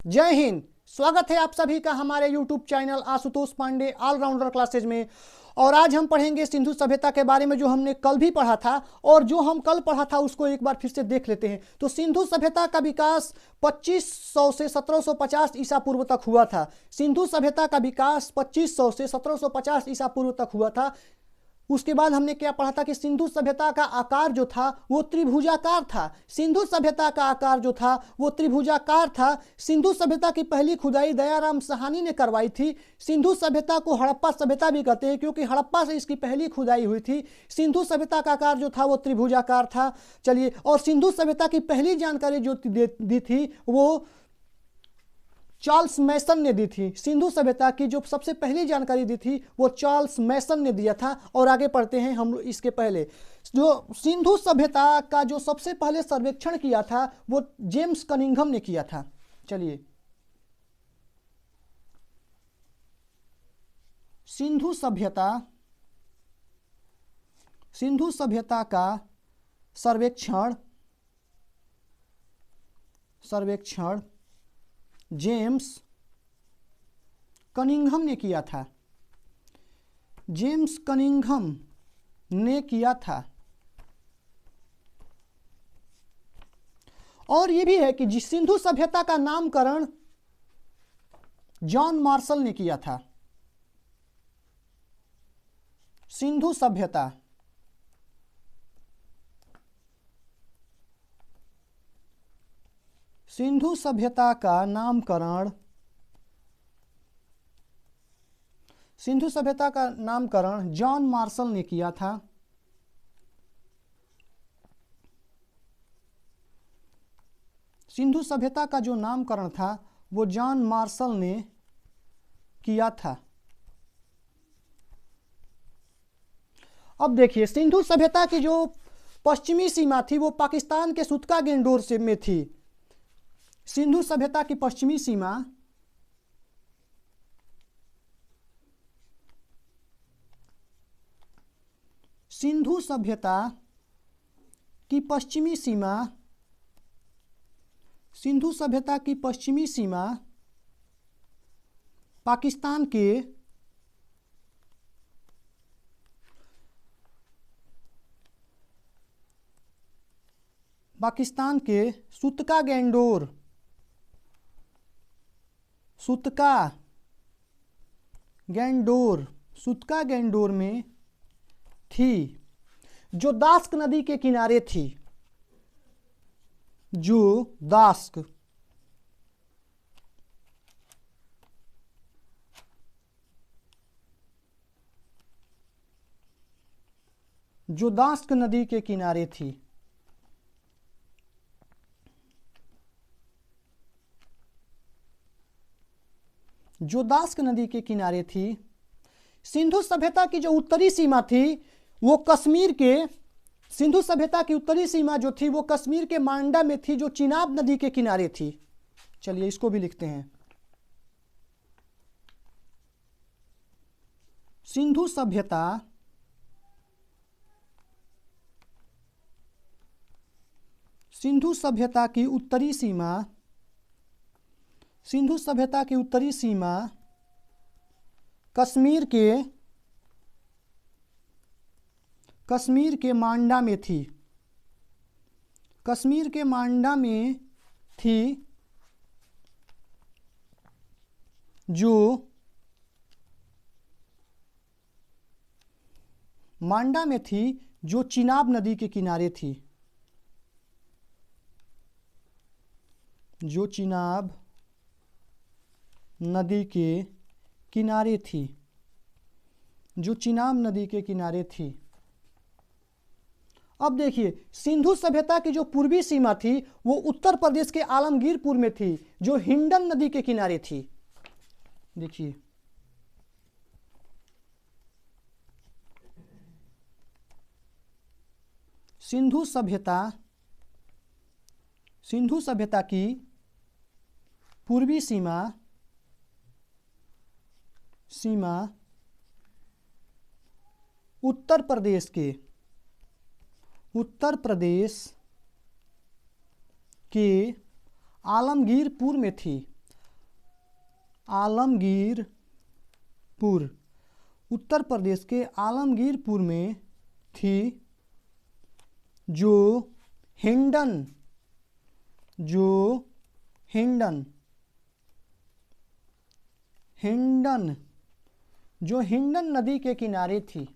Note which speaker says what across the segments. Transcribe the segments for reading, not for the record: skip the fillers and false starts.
Speaker 1: जय हिंद। स्वागत है आप सभी का हमारे YouTube channel Ashutosh Pandey all rounder classes में। और आज हम पढ़ेंगे सिंधु सभ्यता के बारे में, जो हमने कल भी पढ़ा था। और जो हम कल पढ़ा था उसको एक बार फिर से देख लेते हैं। तो सिंधु सभ्यता का विकास 2500 से 1750 ईसा पूर्व तक हुआ था। सिंधु सभ्यता का विकास 2500 से 1750 ईसा पूर्व तक हुआ था। उसके बाद हमने क्या पढ़ा था कि सिंधु सभ्यता का आकार जो था वो त्रिभुजाकार था। सिंधु सभ्यता का आकार जो था वो त्रिभुजाकार था। सिंधु सभ्यता की पहली खुदाई दयाराम साहनी ने करवाई थी। सिंधु सभ्यता को हड़प्पा सभ्यता भी कहते हैं, क्योंकि हड़प्पा से इसकी पहली खुदाई हुई थी। सिंधु सभ्यता का आकार जो था वो त्रिभुजाकार था। चलिए, और सिंधु सभ्यता की पहली जानकारी जो दी थी वो चार्ल्स मैसन ने दी थी। सिंधु सभ्यता की जो सबसे पहली जानकारी दी थी वो चार्ल्स मैसन ने दिया था। और आगे पढ़ते हैं हम। इसके पहले जो सिंधु सभ्यता का जो सबसे पहले सर्वेक्षण किया था वो जेम्स कनिंघम ने किया था। चलिए, सिंधु सभ्यता का सर्वेक्षण जेम्स कनिंघम ने किया था। जेम्स कनिंघम ने किया था। और यह भी है कि जिस सिंधु सभ्यता का नामकरण जॉन मार्शल ने किया था। सिंधु सभ्यता का नामकरण जॉन मार्शल ने किया था। सिंधु सभ्यता का जो नामकरण था वो जॉन मार्शल ने किया था। अब देखिए, सिंधु सभ्यता की जो पश्चिमी सीमा थी वो पाकिस्तान के सुतका गेंडोर से में थी। सिंधु सभ्यता की पश्चिमी सीमा पाकिस्तान के सुतका गेंडोर में थी, जो दास्क नदी के किनारे थी। जो दास्क नदी के किनारे थी। सिंधु सभ्यता की जो उत्तरी सीमा थी वो सिंधु सभ्यता की उत्तरी सीमा जो थी वो कश्मीर के मांडा में थी, जो चिनाब नदी के किनारे थी। चलिए, इसको भी लिखते हैं। सिंधु सभ्यता की उत्तरी सीमा कश्मीर के मांडा में थी। जो चिनाब नदी के किनारे थी। अब देखिए, सिंधु सभ्यता की जो पूर्वी सीमा थी वो उत्तर प्रदेश के आलमगीरपुर में थी, जो हिंडन नदी के किनारे थी। देखिए, सिंधु सभ्यता की पूर्वी सीमा उत्तर प्रदेश के आलमगीरपुर में थी। आलमगीरपुर, उत्तर प्रदेश के आलमगीरपुर में थी, जो हिंडन नदी के किनारे थी।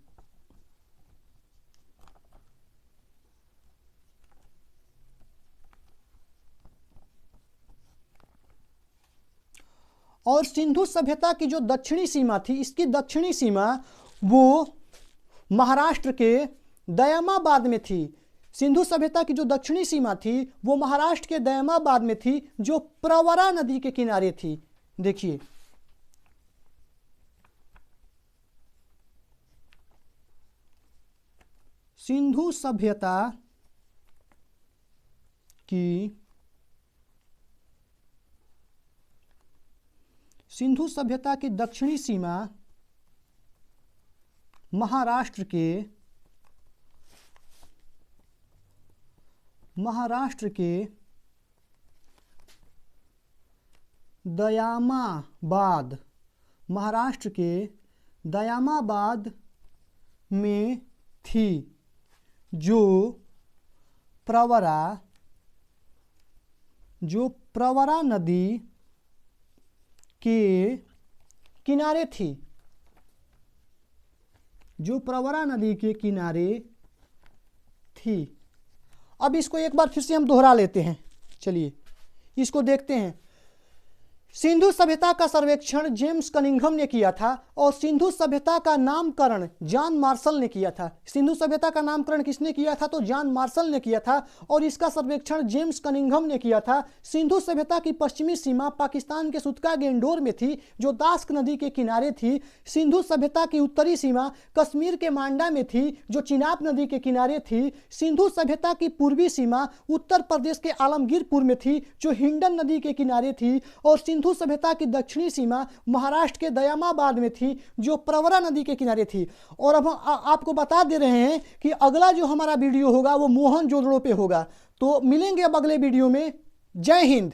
Speaker 1: और सिंधु सभ्यता की जो दक्षिणी सीमा थी, इसकी दक्षिणी सीमा वो महाराष्ट्र के दयामाबाद में थी। सिंधु सभ्यता की जो दक्षिणी सीमा थी वो महाराष्ट्र के दयामाबाद में थी, जो प्रवरा नदी के किनारे थी। देखिए, सिंधु सभ्यता की दक्षिणी सीमा महाराष्ट्र के दयामाबाद में थी, जो प्रवरा नदी के किनारे थी, अब इसको एक बार फिर से हम दोहरा लेते हैं। चलिए इसको देखते हैं। सिंधु सभ्यता का सर्वेक्षण जेम्स कनिंघम ने किया था और सिंधु सभ्यता का नामकरण जॉन मार्शल ने किया था। सिंधु सभ्यता का नामकरण किसने किया था? तो जॉन मार्शल ने किया था और इसका सर्वेक्षण जेम्स कनिंघम ने किया था। सिंधु सभ्यता की पश्चिमी सीमा पाकिस्तान के सुतका गेंडोर में थी, जो दास्क नदी के किनारे थी। सिंधु सभ्यता की उत्तरी सीमा कश्मीर के मांडा में थी, जो चिनाब नदी के किनारे थी। सिंधु सभ्यता की पूर्वी सीमा उत्तर प्रदेश के आलमगीरपुर में थी, जो हिंडन नदी के किनारे थी। और सिंधु सभ्यता की दक्षिणी सीमा महाराष्ट्र के दयामाबाद में थी, जो प्रवरा नदी के किनारे थी। और अब आपको बता दे रहे हैं कि अगला जो हमारा वीडियो होगा वो मोहनजोदड़ो पे होगा। तो मिलेंगे अब अगले वीडियो में। जय हिंद।